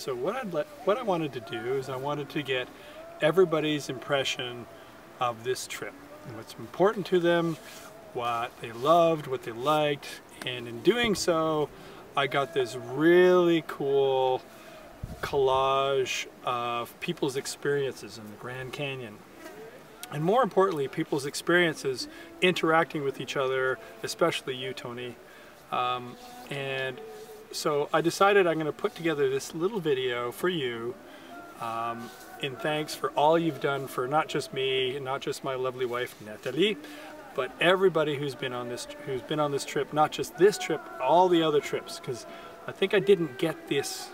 So what I wanted to do is I wanted to get everybody's impression of this trip and what's important to them, what they loved, what they liked, and in doing so I got this really cool collage of people's experiences in the Grand Canyon. And more importantly, people's experiences interacting with each other, especially you, Tony. And so I decided I'm going to put together this little video for you in thanks for all you've done for not just me, not just my lovely wife Natalie, but everybody who's been on this trip, not just this trip, all the other trips, because I think I didn't get this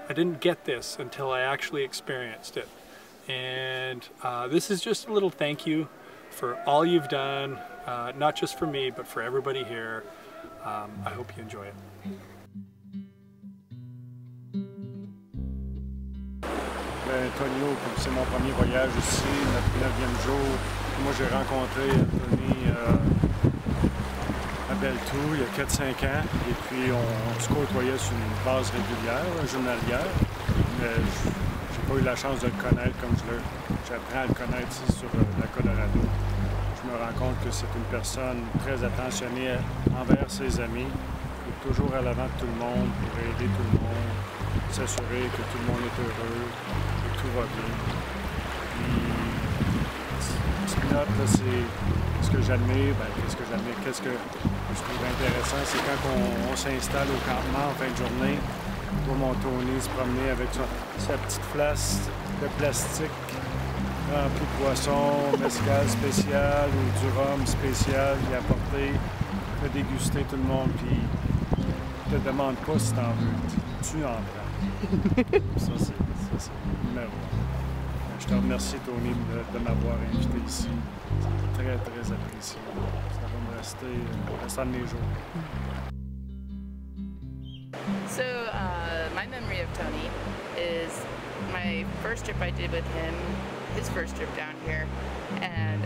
until I actually experienced it. And this is just a little thank you for all you've done, not just for me, but for everybody here. I hope you enjoy it. Antonio, comme c'est mon premier voyage ici, notre 9e jour, moi j'ai rencontré Tony à Beltou il y a 4-5 ans, et puis on se côtoyait sur une base régulière, journalière, mais j'ai pas eu la chance de le connaître comme j'apprends à le connaître ici sur la Colorado. Je me rends compte que c'est une personne très attentionnée envers ses amis, qui est toujours à l'avant de tout le monde pour aider tout le monde, s'assurer que tout le monde est heureux, que tout va bien. Puis, ce qui note, c'est ce que j'admire, qu'est-ce que je trouve intéressant, c'est quand on s'installe au campement en fin de journée, on voit mon Tony se promener avec sa petite flasque de plastique remplie de poissons, mezcal spécial ou du rhum spécial, il a apporté, fait déguster tout le monde, puis il te demande pas si t'en veux, tu en prends. Ça c'est numéro 1. Je te remercie, Tony, de m'avoir invité ici. C'est très, très apprécié. Ça va me rester le restant de mes jours. So, my memory of Tony is my first trip I did with him, his first trip down here, and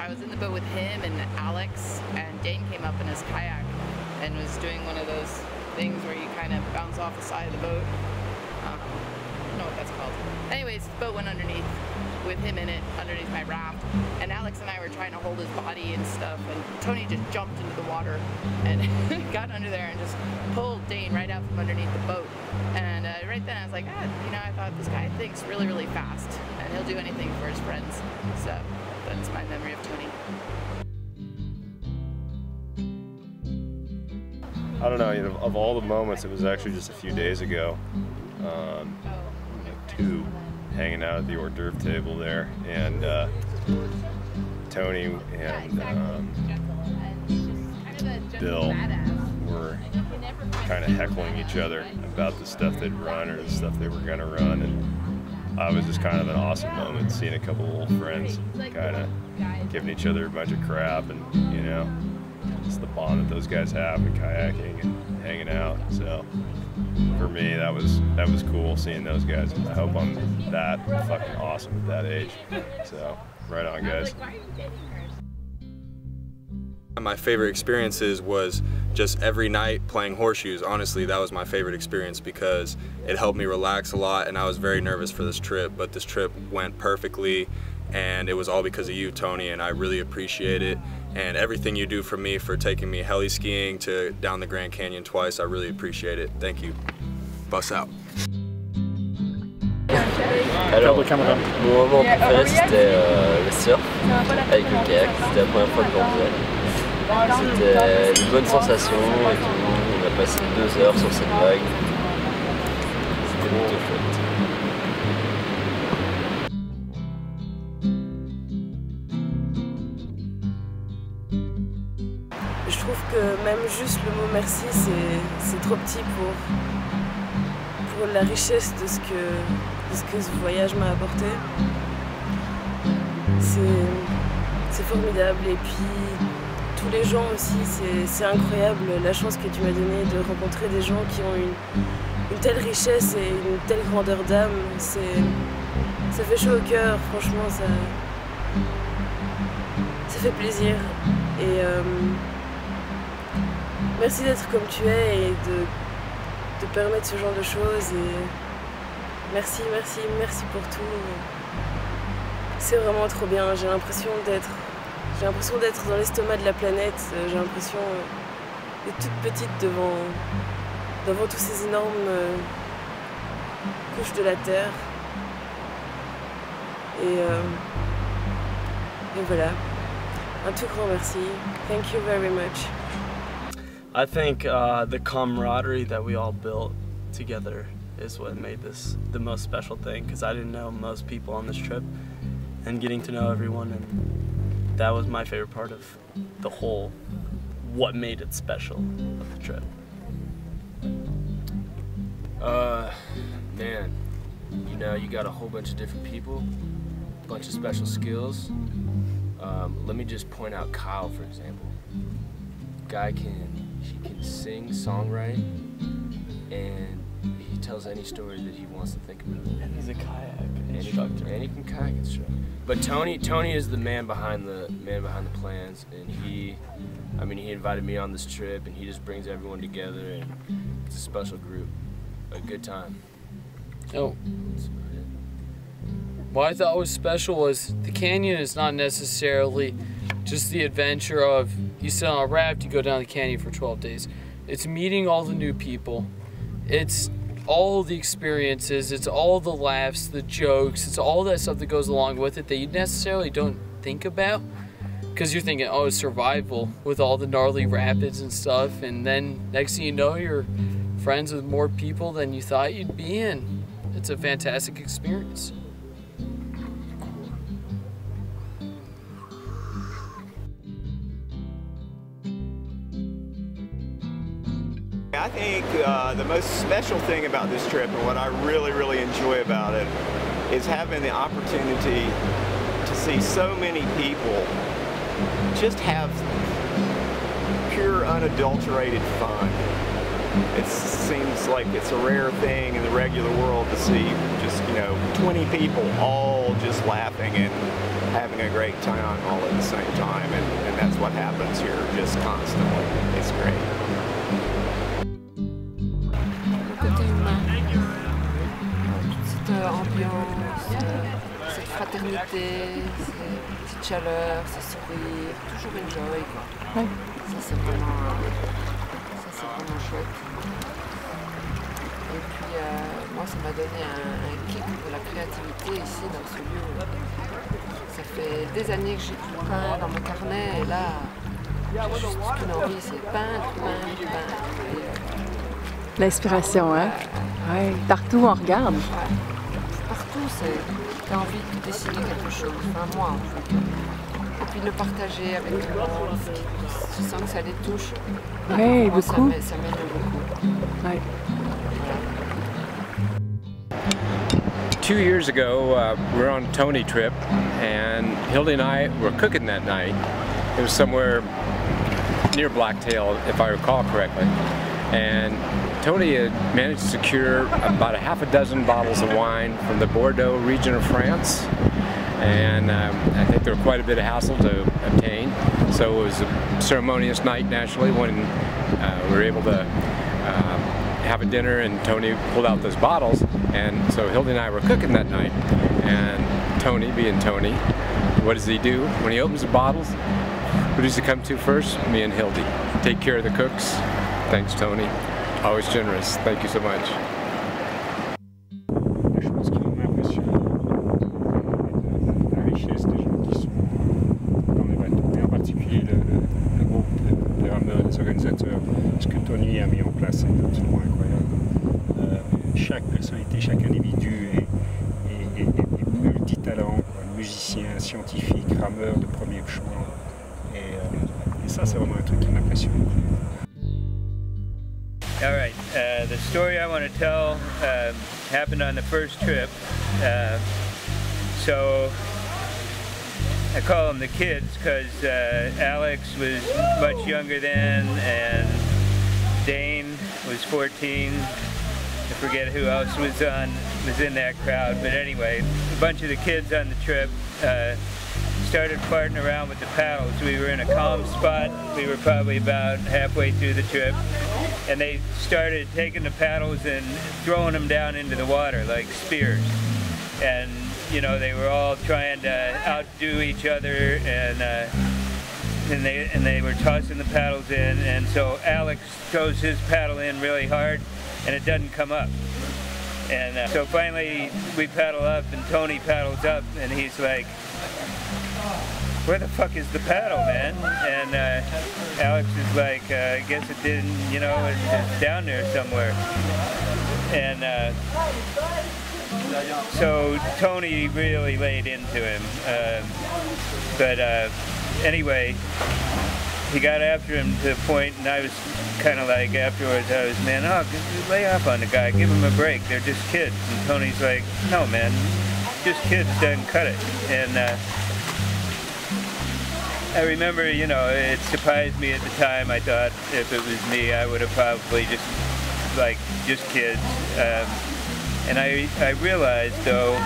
I was in the boat with him and Alex, and Dane came up in his kayak and was doing one of those things where you kind of bounce off the side of the boat. I don't know what that's called. Anyways, the boat went underneath with him in it, underneath my raft, and Alex and I were trying to hold his body and stuff, and Tony just jumped into the water and got under there and just pulled Dane right out from underneath the boat. And right then I was like, you know, I thought this guy thinks really, really fast, and he'll do anything for his friends. So that's my memory of Tony. I don't know, you know, of all the moments, it was actually just a few days ago, two, hanging out at the hors d'oeuvre table there, and Tony and Bill were kind of heckling each other about the stuff they'd run or the stuff they were going to run, and it was just kind of an awesome moment seeing a couple of old friends kind of giving each other a bunch of crap, and you know, just the bond that those guys have in kayaking and hanging out. So for me, that was cool seeing those guys. I hope I'm that fucking awesome at that age. So right on, guys. My favorite experiences was just every night playing horseshoes. Honestly, that was my favorite experience because it helped me relax a lot, and I was very nervous for this trip, but this trip went perfectly, and it was all because of you, Tony, and I really appreciate it. And everything you do for me, for taking me heli skiing to down the Grand Canyon twice, I really appreciate it. Thank you. Bus out. Alors, mon moment préféré c'était le surf avec le kayak, c'était la première fois que j'en faisais. C'était une bonne sensation et tout, on a passé 2 heures sur cette vague, c'était plutôt chouette. Je trouve que même juste le mot merci, c'est trop petit pour la richesse de ce que ce voyage m'a apporté. C'est formidable, et puis tous les gens aussi, c'est incroyable la chance que tu m'as donnée de rencontrer des gens qui ont une telle richesse et une telle grandeur d'âme. Ça fait chaud au cœur, franchement, ça fait plaisir. Et merci d'être comme tu es et de permettre ce genre de choses. Et merci, merci, merci pour tout. C'est vraiment trop bien. J'ai l'impression d'être dans l'estomac de la planète. J'ai l'impression d'être toute petite devant tous ces énormes couches de la Terre. Et voilà. Un tout grand merci. Thank you very much. I think the camaraderie that we all built together is what made this the most special thing, because I didn't know most people on this trip, and getting to know everyone, and that was my favorite part of the whole, what made it special of the trip. Man, you know, you got a whole bunch of different people, a bunch of special skills. Let me just point out Kyle, for example. Guy can sing, songwrite, and he tells any story that he wants to think about. And he's a kayak instructor. And he can kayak instruct. But Tony is the man behind the plans, and he invited me on this trip, and he just brings everyone together, and it's a special group, a good time. Oh. What I thought was special was the canyon is not necessarily just the adventure of you sit on a raft, you go down the canyon for 12 days. It's meeting all the new people. It's all the experiences. It's all the laughs, the jokes. It's all that stuff that goes along with it that you necessarily don't think about, because you're thinking, oh, it's survival with all the gnarly rapids and stuff. And then next thing you know, you're friends with more people than you thought you'd be in. It's a fantastic experience. I think the most special thing about this trip, and what I really, really enjoy about it, is having the opportunity to see so many people just have pure, unadulterated fun. It seems like it's a rare thing in the regular world to see just, 20 people all just laughing and having a great time all at the same time, and that's what happens here just constantly. It's great. Ambiance, cette fraternité, cette petite chaleur, ce sourire, toujours enjoy quoi. Ouais. Ça c'est vraiment chouette. Et puis moi ça m'a donné un kick de la créativité ici dans ce lieu. Ça fait des années que j'ai du pain dans mon carnet et là j'ai juste qu'une envie, c'est peindre. L'inspiration, hein? Oui, partout on regarde. Partout, t'as envie de dessiner quelque chose, enfin moi en fait. Et puis de le partager avec tout le monde, je sens que ça les touche. Oui, beaucoup. Ça m'aide beaucoup. Oui. 2 years ago, we were on a Tony trip, and Hildy and I were cooking that night. It was somewhere near Blacktail, if I recall correctly. And Tony had managed to secure about a half a dozen bottles of wine from the Bordeaux region of France, and I think there were quite a bit of hassle to obtain. So it was a ceremonious night, naturally, when we were able to have a dinner, and Tony pulled out those bottles. And so Hildy and I were cooking that night, and Tony, being Tony, what does he do when he opens the bottles? Who does he come to first? Me and Hildy. Take care of the cooks. Thanks, Tony. Always generous. Thank you so much. La chose qui m'impressionne, la richesse des gens qui sont dans les bateaux, et en particulier le groupe de rameurs, des organisateurs. Ce que Tony a mis en place est absolument incroyable. Chaque personnalité, chaque individu est multitalent, musicien, scientifique, rameur de premier choix. Et ça, c'est vraiment un truc qui m'impressionne. All right, the story I want to tell happened on the first trip. So I call them the kids because Alex was much younger then, and Dane was 14. I forget who else was in that crowd, but anyway, a bunch of the kids on the trip started farting around with the paddles. We were in a calm spot. We were probably about halfway through the trip. And they started taking the paddles and throwing them down into the water like spears. And, you know, they were all trying to outdo each other, and they were tossing the paddles in. And so Alex throws his paddle in really hard, and it doesn't come up. And so finally we paddle up, and Tony paddles up, and he's like, "Where the fuck is the paddle, man?" And Alex is like, "I guess it didn't, you know, it's down there somewhere." And so Tony really laid into him. But anyway, he got after him to the point, and I was kind of like, afterwards, I was, "Man, oh, lay off on the guy, give him a break, they're just kids." And Tony's like, "No, man, just kids doesn't cut it." And I remember, you know, it surprised me at the time. I thought if it was me, I would have probably just kids. And I realized, though,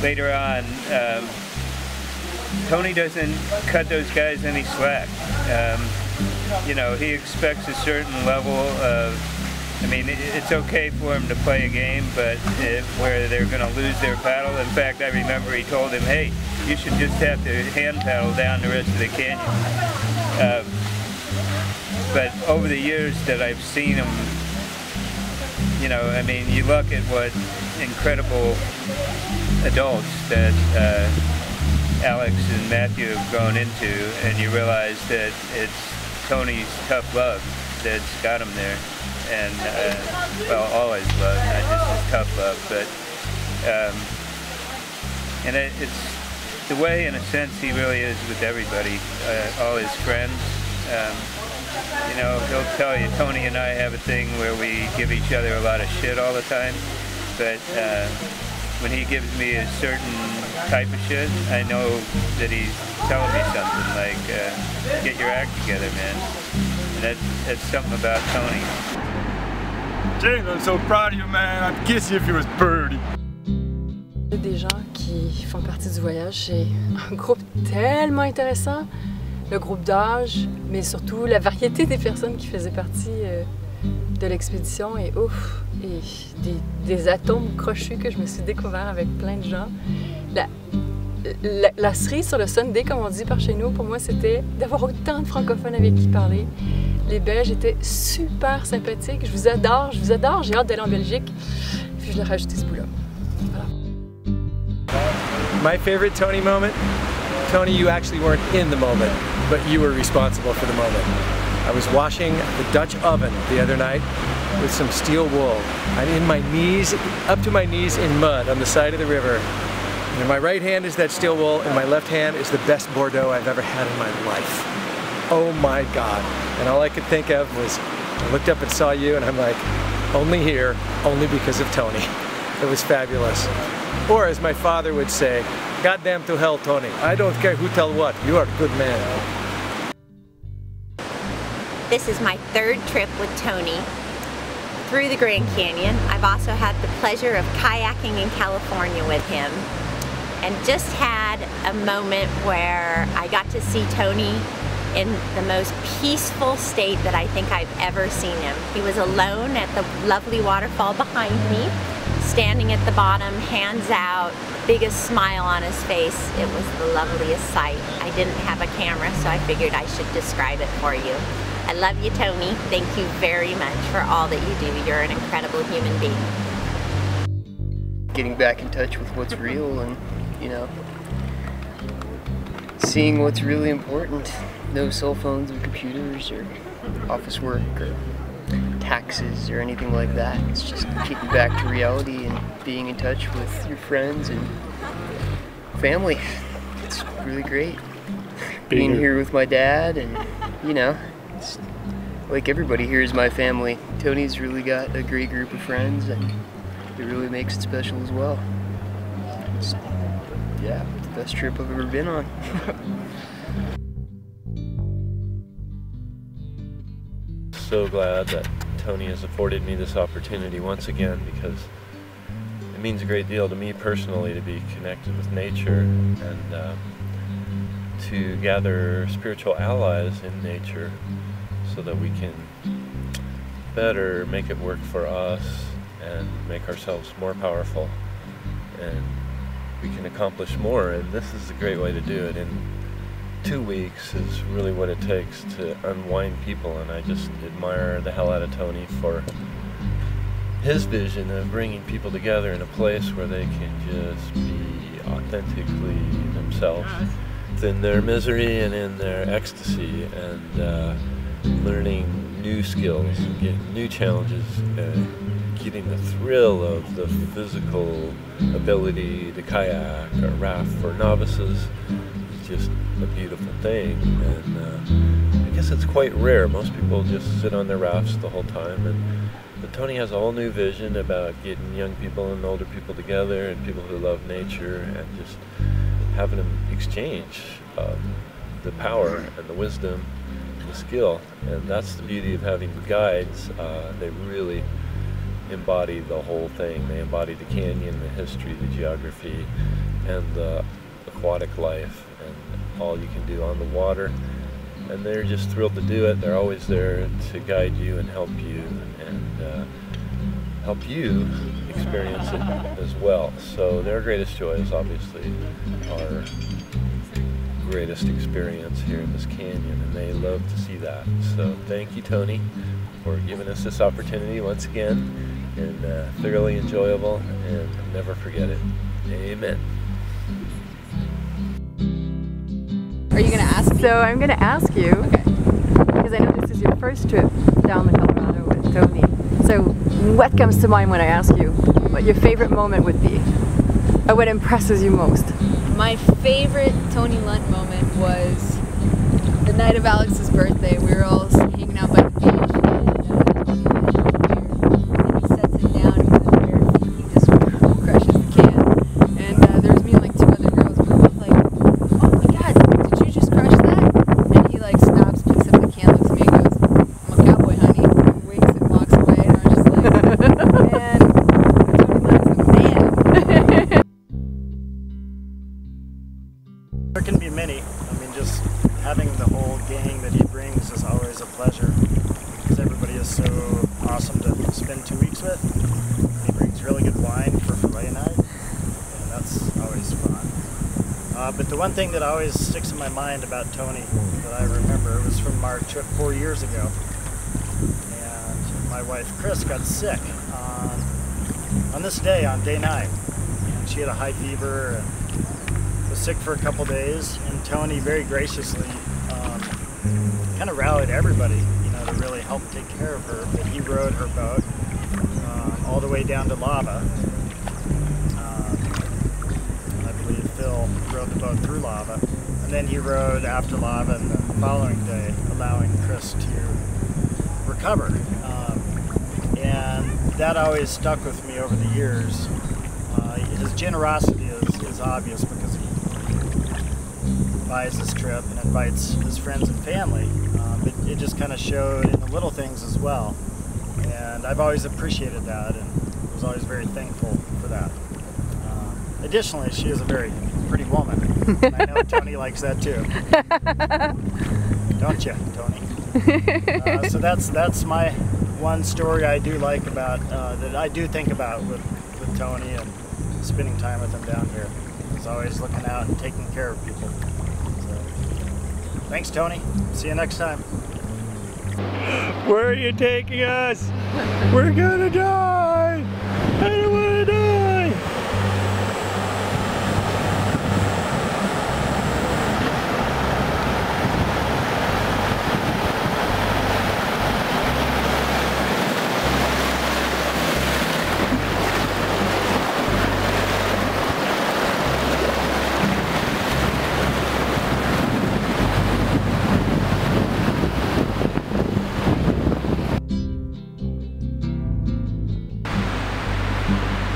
later on, Tony doesn't cut those guys any slack. You know, he expects a certain level of, I mean, it's okay for him to play a game, but where they're going to lose their paddle. In fact, I remember he told him, "Hey, you should just have to hand paddle down the rest of the canyon." But over the years that I've seen him, you know, I mean, you look at what incredible adults that Alex and Matthew have grown into, and you realize that it's Tony's tough love that's got him there. And, well, all his love, not just his tough love, but, and it's the way, in a sense, he really is with everybody, all his friends. You know, he'll tell you, Tony and I have a thing where we give each other a lot of shit all the time, but when he gives me a certain type of shit, I know that he's telling me something like, "Get your act together, man." And that's something about Tony. James, I'm so proud of you, man. I'd kiss you if you was birdie. Des gens qui font partie du voyage, c'est un groupe tellement intéressant. Le groupe d'âge, mais surtout la variété des personnes qui faisaient partie de l'expédition et ouf, et des atomes crochus que je me suis découvert avec plein de gens. La cerise sur le Sunday, comme on dit par chez nous, pour moi, c'était d'avoir autant de francophones avec qui parler. Les Belges étaient super sympathiques. Je vous adore, j'ai hâte d'aller en Belgique. Puis je l'ai rajouté ce bout-là. Voilà. My favorite Tony moment? Tony, you actually weren't in the moment, but you were responsible for the moment. I was washing the Dutch oven the other night with some steel wool. I'm in my knees, up to my knees in mud on the side of the river. And in my right hand is that steel wool, and my left hand is the best Bordeaux I've ever had in my life. Oh my God. And all I could think of was, I looked up and saw you, and I'm like, only here, only because of Tony. It was fabulous. Or as my father would say, "Goddamn to hell, Tony. I don't care who tell what. You are a good man." This is my third trip with Tony through the Grand Canyon. I've also had the pleasure of kayaking in California with him, and just had a moment where I got to see Tony in the most peaceful state that I think I've ever seen him. He was alone at the lovely waterfall behind me, standing at the bottom, hands out, biggest smile on his face. It was the loveliest sight. I didn't have a camera, so I figured I should describe it for you. I love you, Tony. Thank you very much for all that you do. You're an incredible human being. Getting back in touch with what's real, and, you know, seeing what's really important. No cell phones or computers or office work or taxes or anything like that. It's just getting back to reality and being in touch with your friends and family. It's really great. Being here with my dad, and, you know, it's like everybody here is my family. Tony's really got a great group of friends, and it really makes it special as well. It's, yeah, the best trip I've ever been on. So glad that Tony has afforded me this opportunity once again, because it means a great deal to me personally to be connected with nature, and to gather spiritual allies in nature so that we can better make it work for us and make ourselves more powerful, and we can accomplish more. And this is a great way to do it. In 2 weeks is really what it takes to unwind people, and I just admire the hell out of Tony for his vision of bringing people together in a place where they can just be authentically themselves in their misery and in their ecstasy, and learning new skills, getting new challenges, getting the thrill of the physical ability to kayak or raft for novices. It's just a beautiful thing, and I guess it's quite rare. Most people just sit on their rafts the whole time, but Tony has a whole new vision about getting young people and older people together, and people who love nature, and just having them exchange the power and the wisdom and the skill. And that's the beauty of having guides. They really embody the whole thing. They embody the canyon, the history, the geography, and the aquatic life, and all you can do on the water. And they're just thrilled to do it. They're always there to guide you and help you experience it as well. So their greatest joy is obviously our greatest experience here in this canyon, and they love to see that. So thank you, Tony, for giving us this opportunity once again, and thoroughly enjoyable, and never forget it. Amen. Are you going to ask me? So I'm going to ask you, because I know this is your first trip down the Colorado with Tony. So what comes to mind when I ask you what your favorite moment would be? Or what impresses you most? My favorite Tony Lunt moment was the night of Alex's birthday. We were all hanging out by the beach, and he sets it down with his bare feet. He just crushes the can. And there's me and like 2 other girls. We were both like, "Oh my God, did you just crush that?" And he like stops, picks up the can, looks at me, and goes, "I'm a cowboy, honey," and winks and walks away. And I was just like, "Man, Tony Lunt's a man." There can be many. I mean, just having the whole gang that he brings is always a pleasure, because everybody is so awesome to spend 2 weeks with. He brings really good wine for filet night, and that's always fun. But the one thing that always sticks in my mind about Tony that I remember was from our trip 4 years ago. And my wife Chris got sick on this day, on day 9. And she had a high fever and was sick for a couple days, and Tony very graciously kind of rallied everybody, you know, to really help take care of her. But he rowed her boat all the way down to Lava. I believe Phil rowed the boat through Lava, and then he rowed after Lava and the following day, allowing Chris to recover. And that always stuck with me over the years. His generosity is obvious, because he buys his trip and invites his friends and family, but it just kind of showed in the little things as well, and I've always appreciated that and was always very thankful for that. Additionally, she is a very pretty woman, and I know Tony likes that too. Don't you, Tony? So that's my one story I do like about, that I do think about with Tony, and spending time with him down here. He's always looking out and taking care of people. So, thanks, Tony. See you next time. Where are you taking us? We're gonna die! I don't wanna die!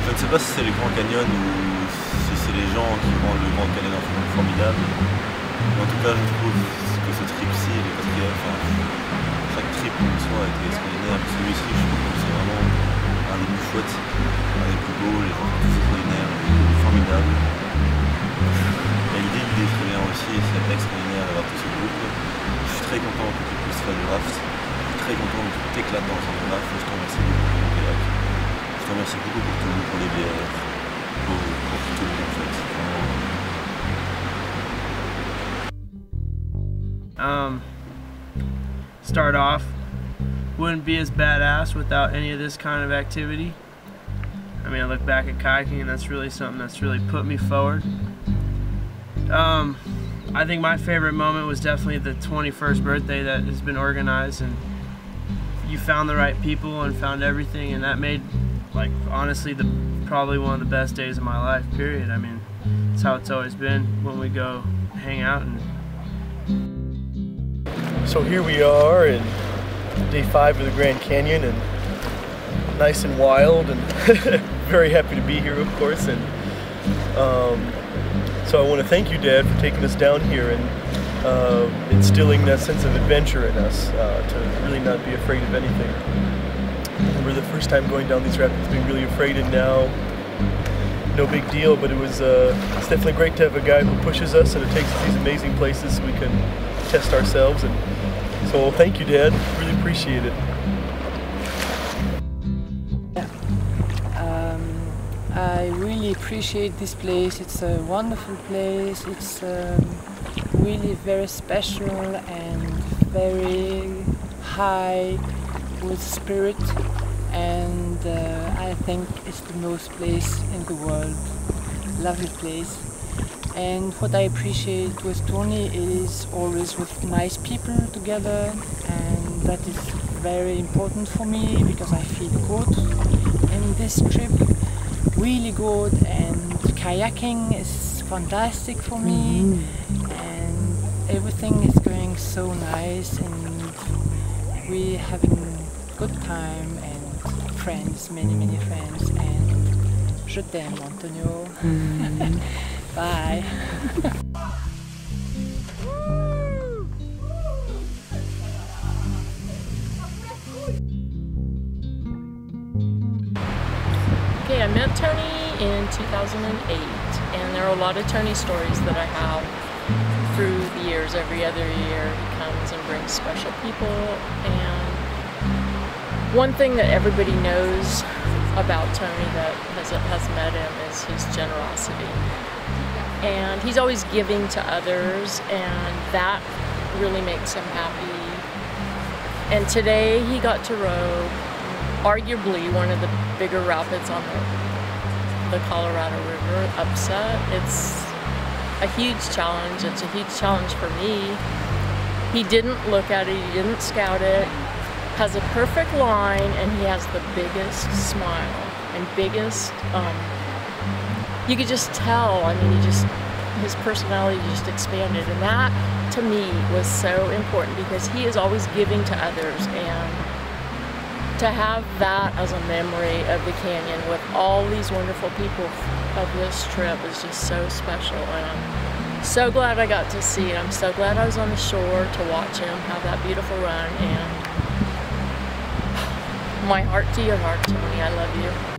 Je ne sais pas si c'est les Grands Canyons ou si c'est les gens qui rendent le Grand Canyon formidable. Mais en tout cas, je trouve que ce trip-ci, le 4e, enfin, chaque trip en soi a été extraordinaire. Mais celui-ci, je trouve que c'est vraiment un des plus chouettes, un des plus beaux, les gens sont tous extraordinaires, formidables. Et l'idée est très bien. aussi, c'est extraordinaire d'avoir tout ce groupe. Je suis très content que tu puisses faire du raft. Je suis très content que tu t'éclates dans le raft. Je te remercie beaucoup pour ton kayak. Je te remercie beaucoup pour tout, pour les bières, pour tout en fait. Start off, wouldn't be as badass without any of this kind of activity. I mean, I look back at kayaking and that's really something that's really put me forward. I think my favorite moment was definitely the 21st birthday that has been organized, and you found the right people and found everything, and that made, like, honestly, probably one of the best days of my life, period. I mean, it's how it's always been when we go hang out. And so here we are in day 5 of the Grand Canyon, and nice and wild, and very happy to be here, of course. And so I want to thank you, Dad, for taking us down here and instilling that sense of adventure in us, to really not be afraid of anything. I remember the first time going down these rapids being really afraid, and now no big deal, but it's definitely great to have a guy who pushes us and it takes us to these amazing places so we can test ourselves. And so thank you, Dad, really appreciate it. I really appreciate this place. It's a wonderful place. It's really very special and very high with spirit, and I think it's the most place in the world. Lovely place. And what I appreciate with Tony is always with nice people together, and that is very important for me because I feel good in this trip. Really good, and kayaking is fantastic for me, and everything is going so nice, and we're having good time and friends, many friends, and je t'aime, Antonio. Bye. I met Tony in 2008, and there are a lot of Tony stories that I have through the years. Every other year he comes and brings special people, and one thing that everybody knows about Tony that has met him is his generosity. And he's always giving to others, and that really makes him happy. And today he got to row arguably one of the bigger rapids on the Colorado River, Upset. It's a huge challenge. It's a huge challenge for me. He didn't look at it, he didn't scout it. Has a perfect line, and he has the biggest smile and biggest, you could just tell, I mean, his personality just expanded, and that to me was so important because he is always giving to others, and to have that as a memory of the canyon with all these wonderful people of this trip is just so special, and I'm so glad I got to see it. I'm so glad I was on the shore to watch him have that beautiful run, and my heart to your heart, Tony, I love you.